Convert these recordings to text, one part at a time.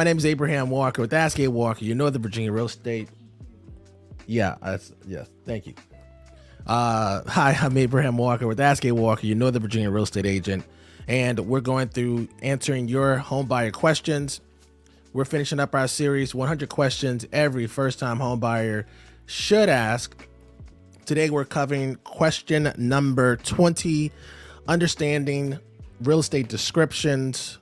My name is Abraham Walker with Ask A Walker, your Northern Virginia real estate. Yes, thank you. Hi, I'm Abraham Walker with Ask A Walker, your Northern Virginia real estate agent. And we're going through answering your home buyer questions. We're finishing up our series, 100 questions every first-time home buyer should ask. Today, we're covering question number 20, understanding real estate descriptions.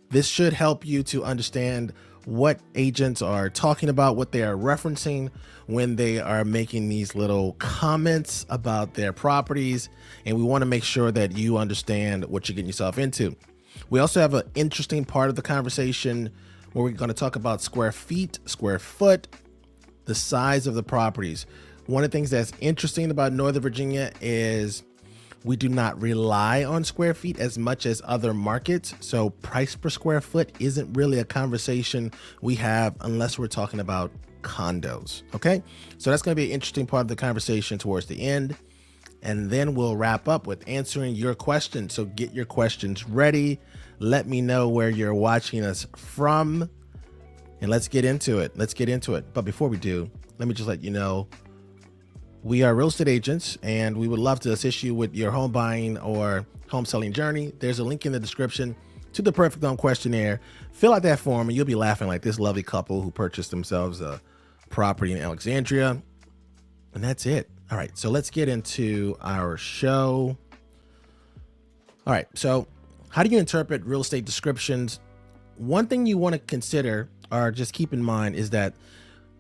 This should help you to understand what agents are talking about, what they are referencing when they are making these little comments about their properties. And we want to make sure that you understand what you're getting yourself into. We also have an interesting part of the conversation where we're going to talk about square feet, square foot, the size of the properties. One of the things that's interesting about Northern Virginia is we do not rely on square feet as much as other markets. So price per square foot isn't really a conversation we have unless we're talking about condos. Okay. So that's going to be an interesting part of the conversation towards the end. And then we'll wrap up with answering your questions. So get your questions ready. Let me know where you're watching us from and let's get into it. But before we do, let me just let you know, we are real estate agents and we would love to assist you with your home buying or home selling journey. There's a link in the description to the Perfect Home Questionnaire. Fill out that form and you'll be laughing like this lovely couple who purchased themselves a property in Alexandria. And that's it. All right, so let's get into our show. All right, so how do you interpret real estate descriptions? One thing you want to consider or just keep in mind is that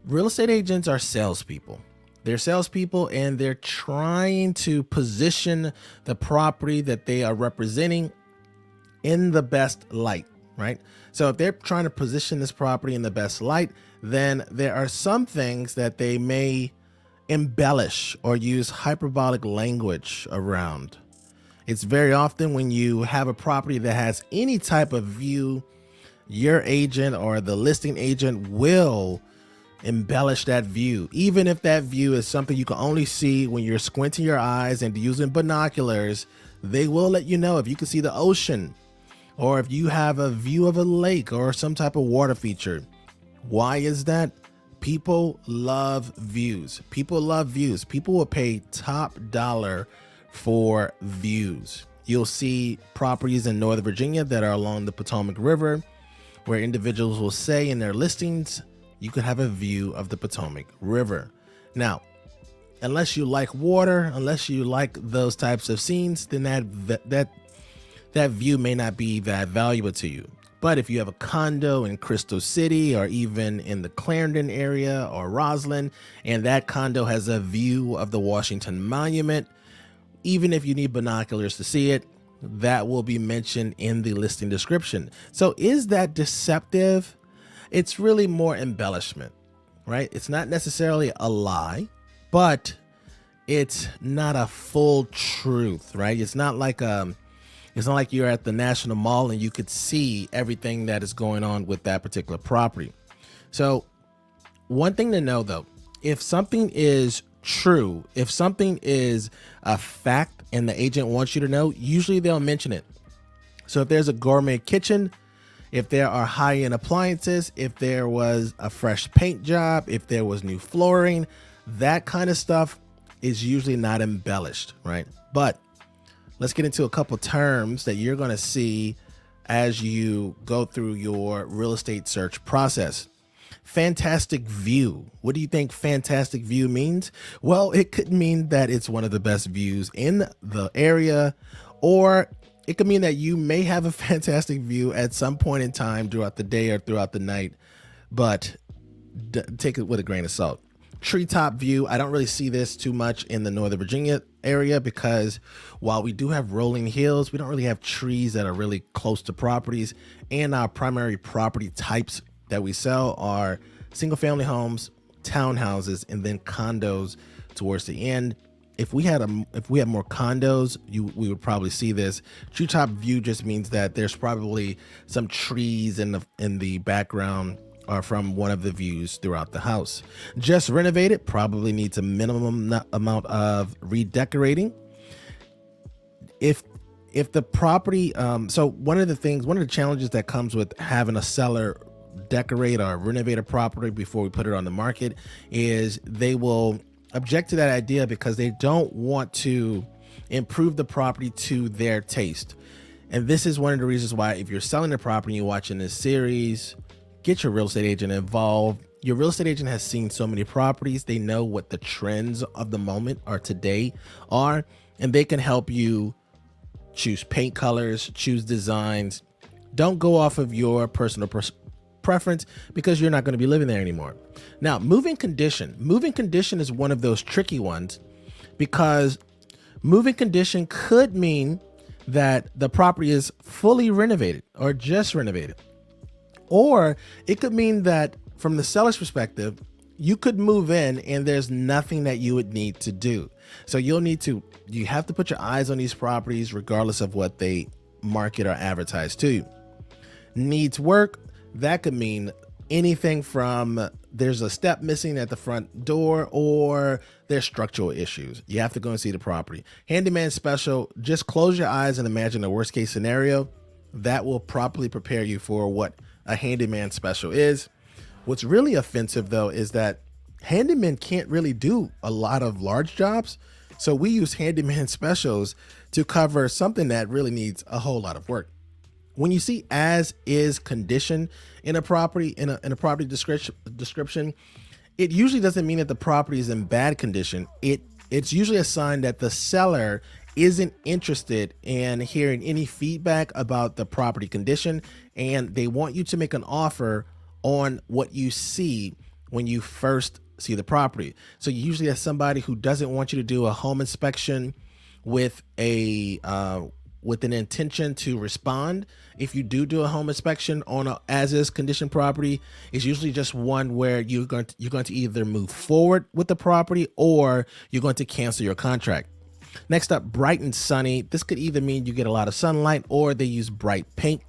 real estate agents are salespeople. They're salespeople and they're trying to position the property that they are representing in the best light, right? So if they're trying to position this property in the best light, then there are some things that they may embellish or use hyperbolic language around. It's very often when you have a property that has any type of view, your agent or the listing agent will embellish that view, even if that view is something you can only see when you're squinting your eyes and using binoculars. They will let you know if you can see the ocean or if you have a view of a lake or some type of water feature. Why is that? People love views. People will pay top dollar for views. You'll see properties in Northern Virginia that are along the Potomac River where individuals will say in their listings, you could have a view of the Potomac River. Now, unless you like water, unless you like those types of scenes, then that view may not be that valuable to you. But if you have a condo in Crystal City or even in the Clarendon area or Roslyn, and that condo has a view of the Washington Monument, even if you need binoculars to see it, that will be mentioned in the listing description. So is that deceptive? It's really more embellishment, right? It's not necessarily a lie, but it's not a full truth, right? It's not like you're at the National Mall and you could see everything that is going on with that particular property. So one thing to know though, if something is true, if something is a fact and the agent wants you to know, usually they'll mention it. So if there's a gourmet kitchen, if there are high-end appliances, if there was a fresh paint job, if there was new flooring, that kind of stuff is usually not embellished, right? But let's get into a couple terms that you're going to see as you go through your real estate search process. Fantastic view. What do you think fantastic view means? Well, it could mean that it's one of the best views in the area, or it could mean that you may have a fantastic view at some point in time throughout the day or throughout the night, but take it with a grain of salt. Treetop view. I don't really see this too much in the Northern Virginia area because while we do have rolling hills, we don't really have trees that are really close to properties. And our primary property types that we sell are single family homes, townhouses, and then condos towards the end. If we had more condos, we would probably see this. Treetop view just means that there's probably some trees in the background or from one of the views throughout the house. Just renovated, probably needs a minimum amount of redecorating. If the property, so one of the challenges that comes with having a seller decorate or renovate a property before we put it on the market is they will object to that idea because they don't want to improve the property to their taste. And this is one of the reasons why, if you're selling the property and you're watching this series, get your real estate agent involved. Your real estate agent has seen so many properties. They know what the trends of the moment or today are, and they can help you choose paint colors, choose designs. Don't go off of your personal preference because you're not going to be living there anymore. Now, moving condition. Moving condition is one of those tricky ones because moving condition could mean that the property is fully renovated or just renovated. Or it could mean that from the seller's perspective, you could move in and there's nothing that you would need to do. So you have to put your eyes on these properties regardless of what they market or advertise to you. Needs work, that could mean anything from there's a step missing at the front door or there's structural issues. You have to go and see the property. Handyman special, just close your eyes and imagine the worst case scenario. That will properly prepare you for what a handyman special is. What's really offensive though is that handymen can't really do a lot of large jobs. So we use handyman specials to cover something that really needs a whole lot of work. When you see as is condition in a property, in a property description, it usually doesn't mean that the property is in bad condition. It's usually a sign that the seller isn't interested in hearing any feedback about the property condition, and they want you to make an offer on what you see when you first see the property. So you usually have somebody who doesn't want you to do a home inspection with an intention to respond. If you do a home inspection on a as-is condition property, it's usually just one where you're going to either move forward with the property or you're going to cancel your contract. Next up, bright and sunny. This could either mean you get a lot of sunlight or they use bright paint.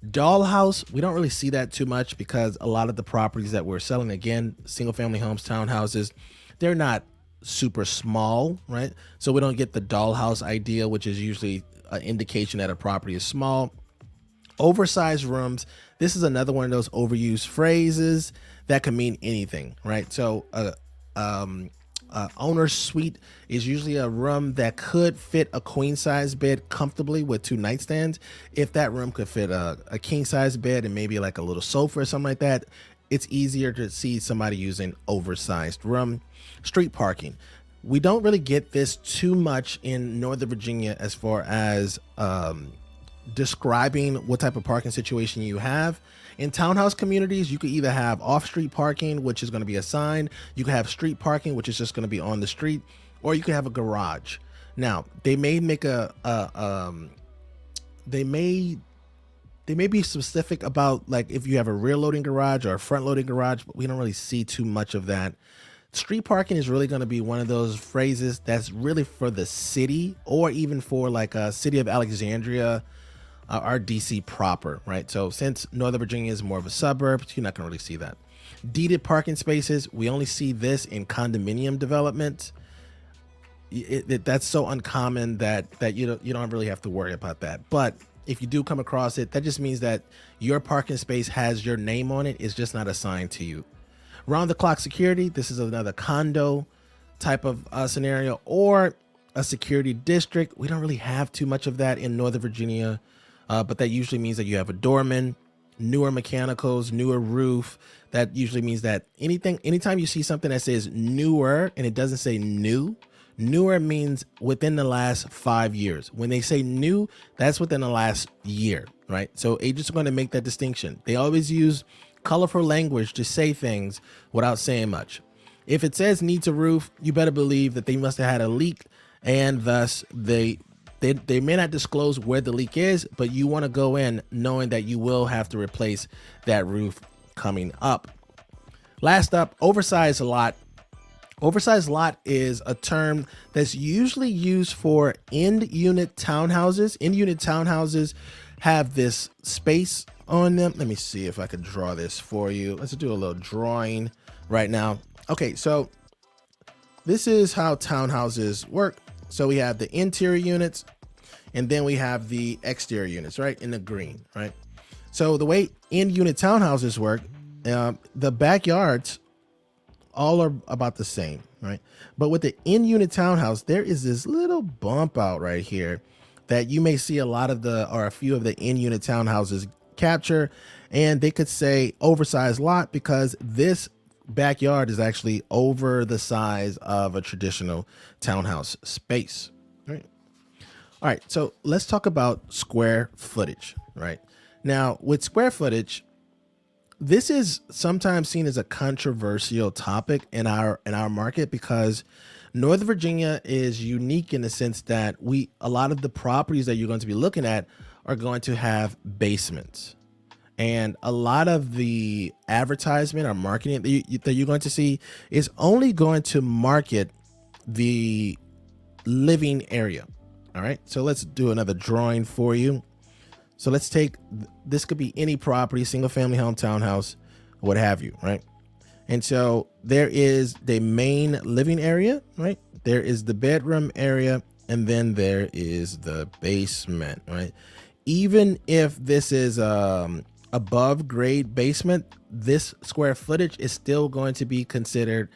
Dollhouse, we don't really see that too much because a lot of the properties that we're selling, again, single family homes, townhouses, they're not super small, right? So we don't get the dollhouse idea, which is usually an indication that a property is small. Oversized rooms. This is another one of those overused phrases that can mean anything, right? So owner's suite is usually a room that could fit a queen size bed comfortably with 2 nightstands. If that room could fit a king size bed and maybe like a little sofa or something like that, it's easier to see somebody using oversized room. Street parking. We don't really get this too much in Northern Virginia as far as describing what type of parking situation you have. In townhouse communities, you could either have off-street parking, which is going to be assigned. You can have street parking, which is just going to be on the street, or you can have a garage. Now, they may make they may be specific about like if you have a rear loading garage or a front loading garage, but we don't really see too much of that. Street parking is really going to be one of those phrases that's really for the city or even for like a city of Alexandria, our DC proper, right? So since Northern Virginia is more of a suburb, you're not going to really see that. Deeded parking spaces, we only see this in condominium development. That's so uncommon that you don't really have to worry about that. But if you do come across it, that just means that your parking space has your name on it. It's just not assigned to you. Round the clock security. This is another condo type of scenario or a security district. We don't really have too much of that in Northern Virginia, but that usually means that you have a doorman, newer mechanicals, newer roof. That usually means that anytime you see something that says newer and it doesn't say new, newer means within the last 5 years. When they say new, that's within the last year, right? So agents are going to make that distinction. They always use colorful language to say things without saying much. If it says needs a roof, you better believe that they must have had a leak, and thus they may not disclose where the leak is, but you want to go in knowing that you will have to replace that roof coming up. Last up, oversized lot. Oversized lot is a term that's usually used for end unit townhouses. End unit townhouses have this space on them. Let me see if I could draw this for you. Let's do a little drawing right now. Okay, so this is how townhouses work. So we have the interior units and then we have the exterior units, right, in the green, right? So the way in-unit townhouses work, the backyards all are about the same, right? But with the in-unit townhouse, there is this little bump out right here that you may see a lot of or a few of the in-unit townhouses capture, and they could say oversized lot because this backyard is actually over the size of a traditional townhouse space, right? All right, so let's talk about square footage, right? Now, with square footage, this is sometimes seen as a controversial topic in our market because Northern Virginia is unique in the sense that a lot of the properties that you're going to be looking at are going to have basements. And a lot of the advertisement or marketing that you're going to see is only going to market the living area. All right, so let's do another drawing for you. So let's take, this could be any property, single family home, townhouse, what have you, right? And so there is the main living area, right? There is the bedroom area, and then there is the basement, right? Even if this is above grade basement, this square footage is still going to be considered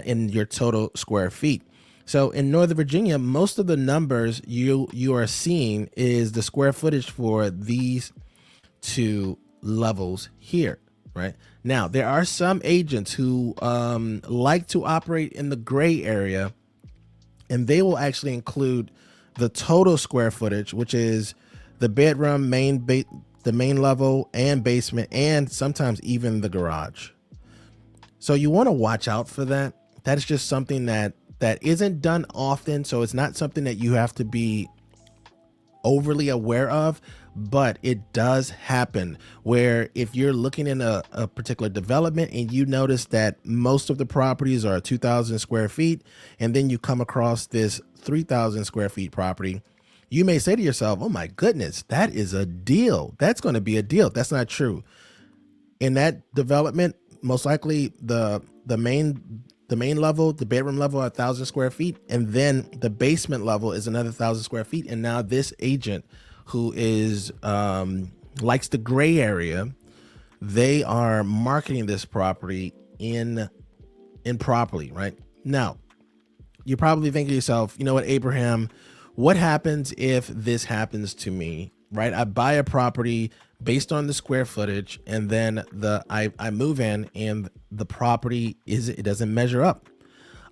in your total square feet. So in Northern Virginia, most of the numbers you are seeing is the square footage for these two levels here, right? Now, there are some agents who like to operate in the gray area, and they will actually include the total square footage, which is the bedroom, the main level and basement, and sometimes even the garage. So you want to watch out for that. That's just something that isn't done often. So it's not something that you have to be overly aware of, but it does happen where if you're looking in a particular development and you notice that most of the properties are 2,000 square feet, and then you come across this 3,000 square feet property, you may say to yourself, oh my goodness, that is a deal. That's going to be a deal. That's not true. In that development, most likely the main level, the bedroom level, 1,000 square feet, and then the basement level is another 1,000 square feet. And now this agent who is likes the gray area, they are marketing this property improperly, right? Now, you're probably thinking to yourself, you know what, Abraham, what happens if this happens to me, right? I buy a property based on the square footage, and then I move in and the property it doesn't measure up.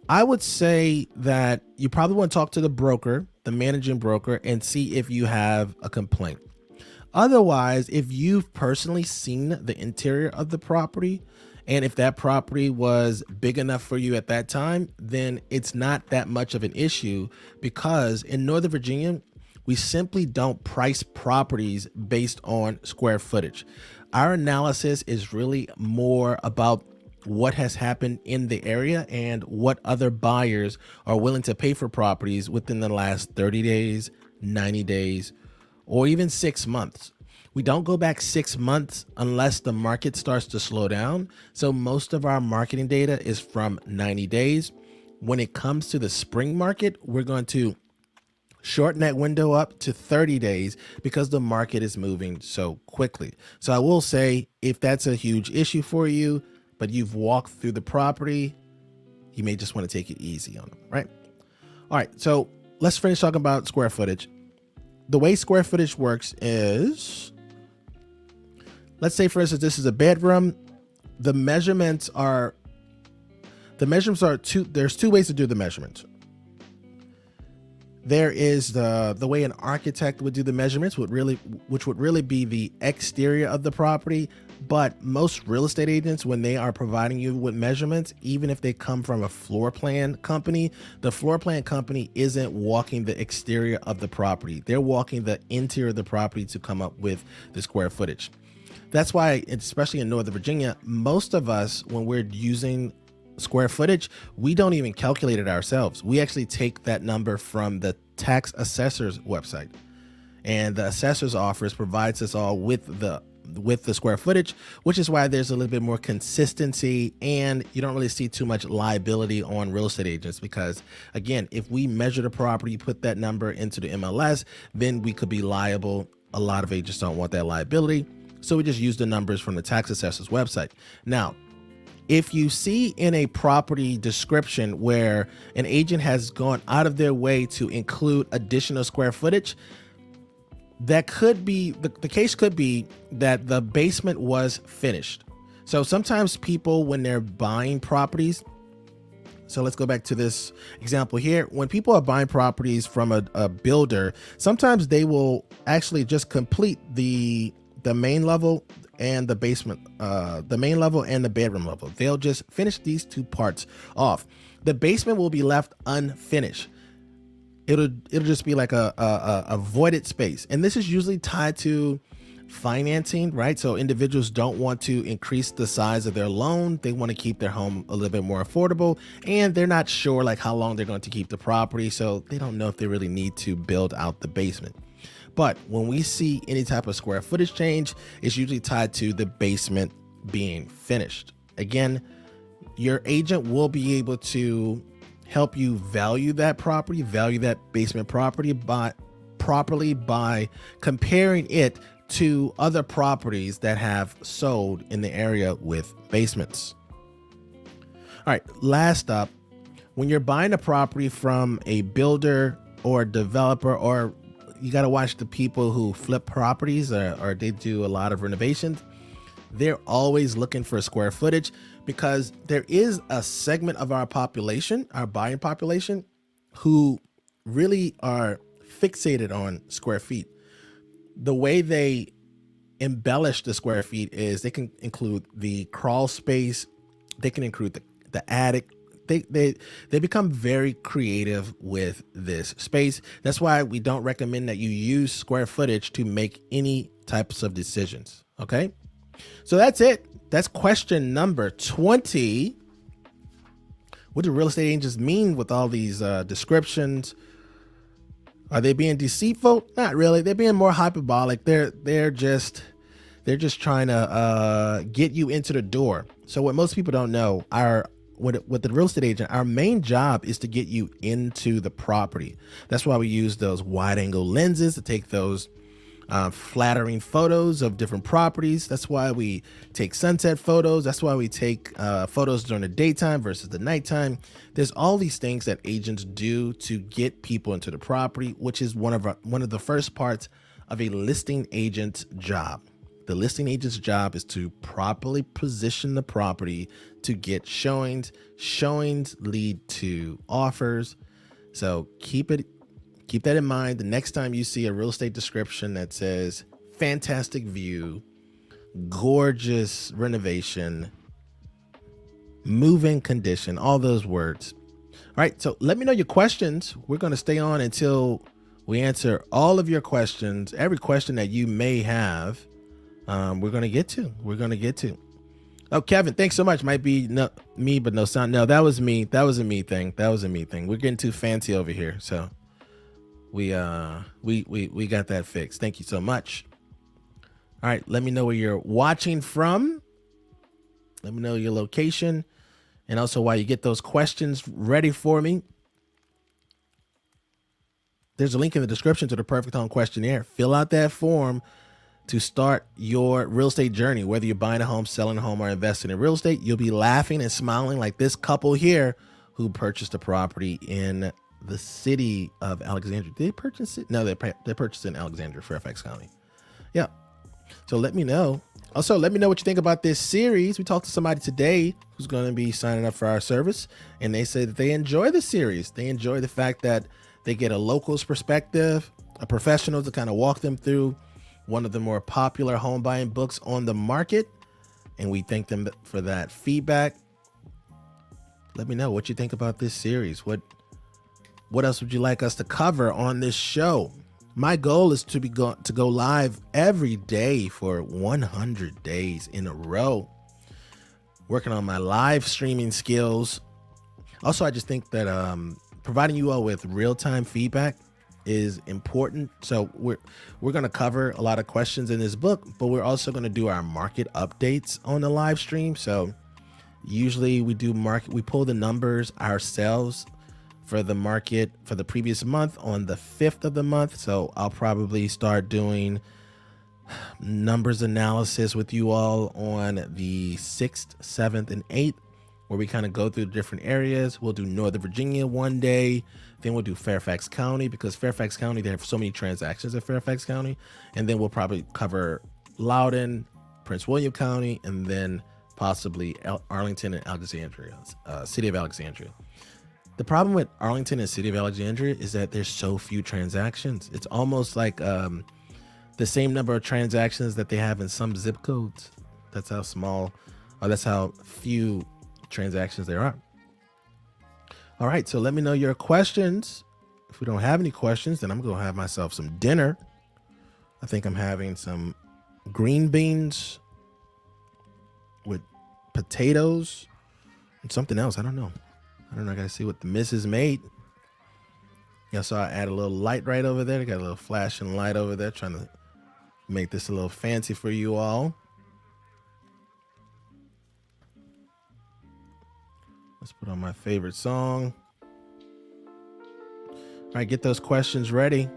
I would say that you probably want to talk to the broker, the managing broker, and see if you have a complaint. Otherwise, if you've personally seen the interior of the property, and if that property was big enough for you at that time, then it's not that much of an issue, because in Northern Virginia, we simply don't price properties based on square footage. Our analysis is really more about what has happened in the area and what other buyers are willing to pay for properties within the last 30 days, 90 days, or even 6 months. We don't go back 6 months unless the market starts to slow down. So most of our marketing data is from 90 days. When it comes to the spring market, we're going to shorten that window up to 30 days because the market is moving so quickly. So I will say, if that's a huge issue for you, but you've walked through the property, you may just want to take it easy on them, right? All right, so let's finish talking about square footage. The way square footage works is, let's say for instance, this is a bedroom. The measurements are two. There's two ways to do the measurements. There is the way an architect would do the measurements, which would really be the exterior of the property. But most real estate agents, when they are providing you with measurements, even if they come from a floor plan company, the floor plan company isn't walking the exterior of the property. They're walking the interior of the property to come up with the square footage. That's why, especially in Northern Virginia, most of us, when we're using square footage, we don't even calculate it ourselves. We actually take that number from the tax assessor's website, and the assessor's office provides us all with the square footage, which is why there's a little bit more consistency, and you don't really see too much liability on real estate agents, because again, if we measure the property, put that number into the MLS, then we could be liable. A lot of agents don't want that liability. So we just use the numbers from the tax assessor's website. Now, if you see in a property description where an agent has gone out of their way to include additional square footage, that could be, the case could be that the basement was finished. So sometimes people, when they're buying properties, so let's go back to this example here. When people are buying properties from a builder, sometimes they will actually just complete the main level and the basement, the main level and the bedroom level. They'll just finish these two parts off. The basement will be left unfinished. It'll just be like a voided space. And this is usually tied to financing, right? So individuals don't want to increase the size of their loan. They want to keep their home a little bit more affordable, and they're not sure like how long they're going to keep the property. So they don't know if they really need to build out the basement. But when we see any type of square footage change, it's usually tied to the basement being finished. Again, your agent will be able to help you value that property, value that basement property properly by comparing it to other properties that have sold in the area with basements. All right, last up, when you're buying a property from a builder or a developer, or you got to watch the people who flip properties or they do a lot of renovations, they're always looking for square footage because there is a segment of our population, our buying population, who really are fixated on square feet. The way they embellish the square feet is they can include the crawl space, they can include the attic. They become very creative with this space. That's why we don't recommend that you use square footage to make any types of decisions. Okay, so that's it. That's question number 20. What do real estate agents mean with all these descriptions? Are they being deceitful? Not really. They're being more hyperbolic. They're just trying to get you into the door. So what most people don't know, with the real estate agent, our main job is to get you into the property. That's why we use those wide angle lenses to take those flattering photos of different properties. That's why we take sunset photos. That's why we take photos during the daytime versus the nighttime. There's all these things that agents do to get people into the property, which is one of the first parts of a listing agent's job. The listing agent's job is to properly position the property to get showings. Showings lead to offers. So keep that in mind. The next time you see a real estate description that says fantastic view, gorgeous renovation, move-in condition, all those words. All right, so let me know your questions. We're going to stay on until we answer all of your questions. Every question that you may have, we're going to get to. Oh, Kevin, thanks so much. Might be me, but no sound. No, that was me. That was a me thing. We're getting too fancy over here. So we got that fixed. Thank you so much. All right, let me know where you're watching from. Let me know your location and also why you get those questions ready for me. There's a link in the description to the Perfect Home Questionnaire. Fill out that form to start your real estate journey. Whether you're buying a home, selling a home, or investing in real estate, you'll be laughing and smiling like this couple here who purchased a property in the city of Alexandria. Did they purchase it? No, they purchased it in Alexandria, Fairfax County. Yeah. So let me know. Also, let me know what you think about this series. We talked to somebody today who's going to be signing up for our service, and they say that they enjoy the series. They enjoy the fact that they get a local's perspective, a professional to kind of walk them through one of the more popular home buying books on the market. And we thank them for that feedback. Let me know what you think about this series. What else would you like us to cover on this show? My goal is to go live every day for 100 days in a row. Working on my live streaming skills. Also, I just think that providing you all with real-time feedback is important. So we're going to cover a lot of questions in this book, but we're also going to do our market updates on the live stream. So usually we pull the numbers ourselves for the market for the previous month on the 5th of the month. So I'll probably start doing numbers analysis with you all on the 6th, 7th, and 8th, where we kind of go through different areas. We'll do Northern Virginia one day, then we'll do Fairfax County, because Fairfax County, they have so many transactions in Fairfax County, and then we'll probably cover Loudoun, Prince William County, and then possibly Arlington and Alexandria, City of Alexandria. The problem with Arlington and City of Alexandria is that there's so few transactions. It's almost like the same number of transactions that they have in some zip codes. That's how small, or that's how few transactions there are. All right, so let me know your questions. If we don't have any questions, then I'm going to have myself some dinner. I think I'm having some green beans with potatoes and something else. I don't know. I got to see what the missus made. Yeah, so I add a little light right over there. I got a little flashing light over there, trying to make this a little fancy for you all. Let's put on my favorite song. All right, get those questions ready.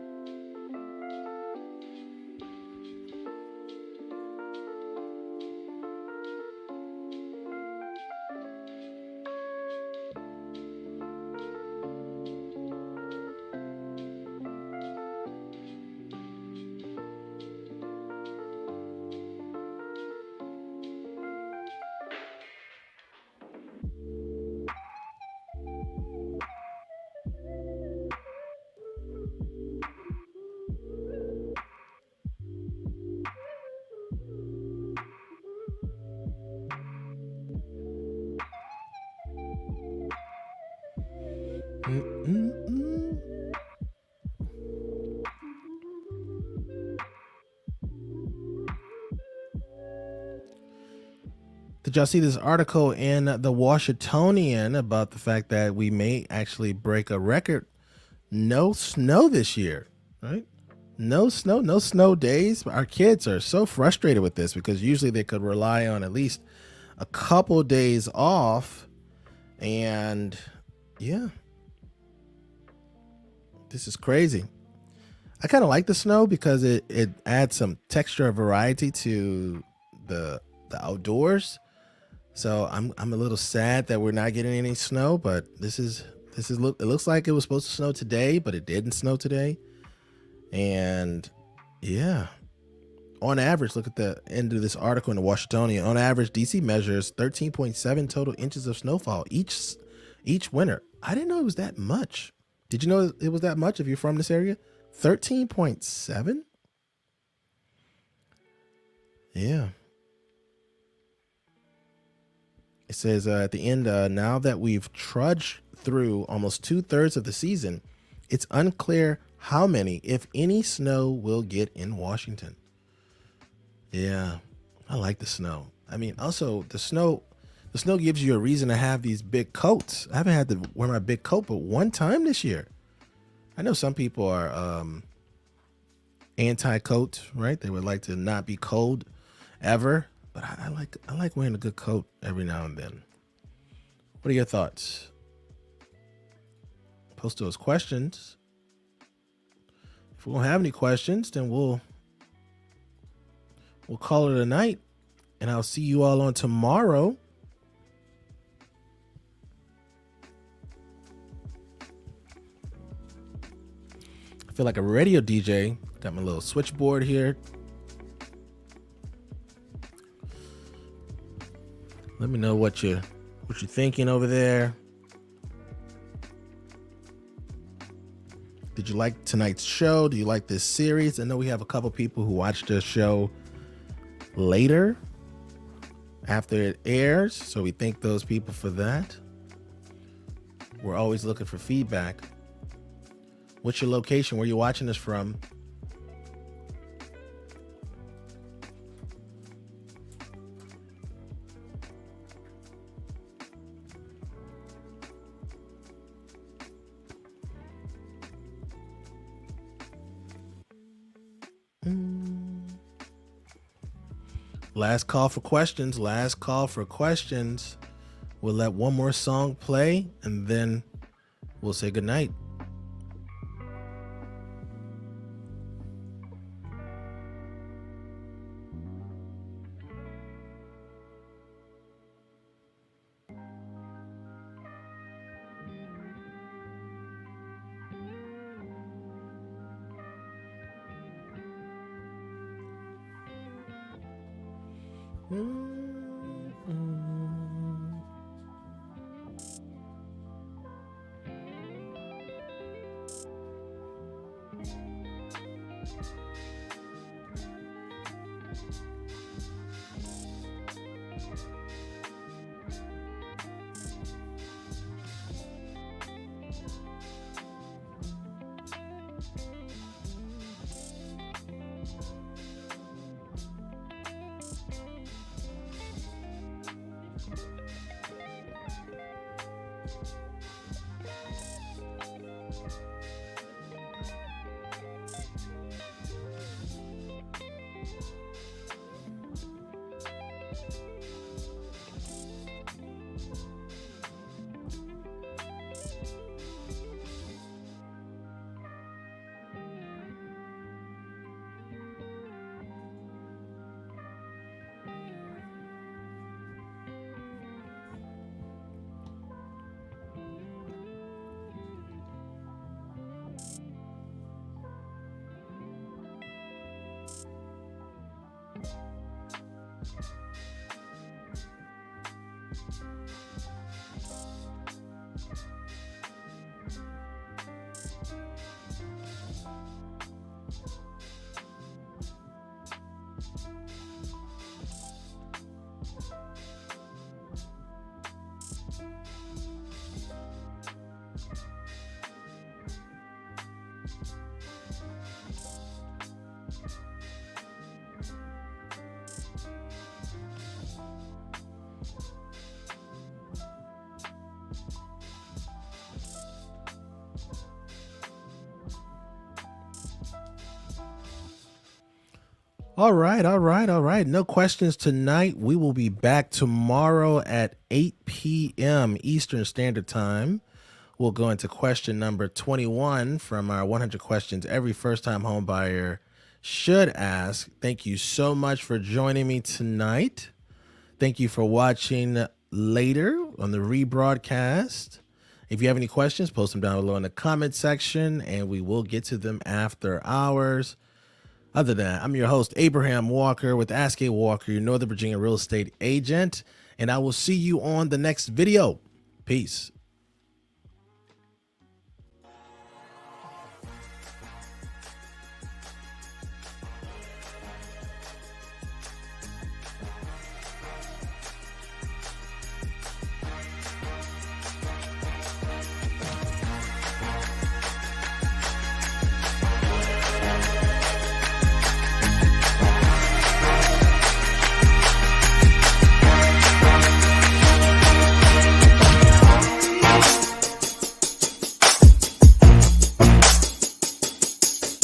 Did y'all see this article in the Washingtonian about the fact that we may actually break a record? No snow this year, right? No snow days. Our kids are so frustrated with this because usually they could rely on at least a couple days off. And yeah, this is crazy. I kind of like the snow because it adds some texture and variety to the outdoors. So I'm a little sad that we're not getting any snow, but it looks like it was supposed to snow today, but it didn't snow today. And yeah, on average, look at the end of this article in the Washingtonian. On average, DC measures 13.7 total inches of snowfall each winter. I didn't know it was that much. Did you know it was that much if you're from this area? 13.7? Yeah. It says at the end, now that we've trudged through almost 2/3 of the season, it's unclear how many, if any, snow we'll get in Washington. Yeah, I like the snow. I mean, also the snow gives you a reason to have these big coats. I haven't had to wear my big coat but one time this year. I know some people are anti-coat, right? They would like to not be cold ever. But I like wearing a good coat every now and then. What are your thoughts? Post those questions. If we don't have any questions, then we'll call it a night. And I'll see you all on tomorrow. I feel like a radio DJ. Got my little switchboard here. Let me know what you're thinking over there. Did you like tonight's show? Do you like this series? I know we have a couple people who watched the show later after it airs, so we thank those people for that. We're always looking for feedback. What's your location? Where you watching this from? Last call for questions. We'll let one more song play and then we'll say goodnight. All right, all right, all right. No questions tonight. We will be back tomorrow at 8 p.m. Eastern Standard Time. We'll go into question number 21 from our 100 questions every first-time home buyer should ask. Thank you so much for joining me tonight. Thank you for watching later on the rebroadcast. If you have any questions, post them down below in the comment section, and we will get to them after hours. Other than that, I'm your host, Abraham Walker with Ask A Walker, your Northern Virginia real estate agent, and I will see you on the next video. Peace.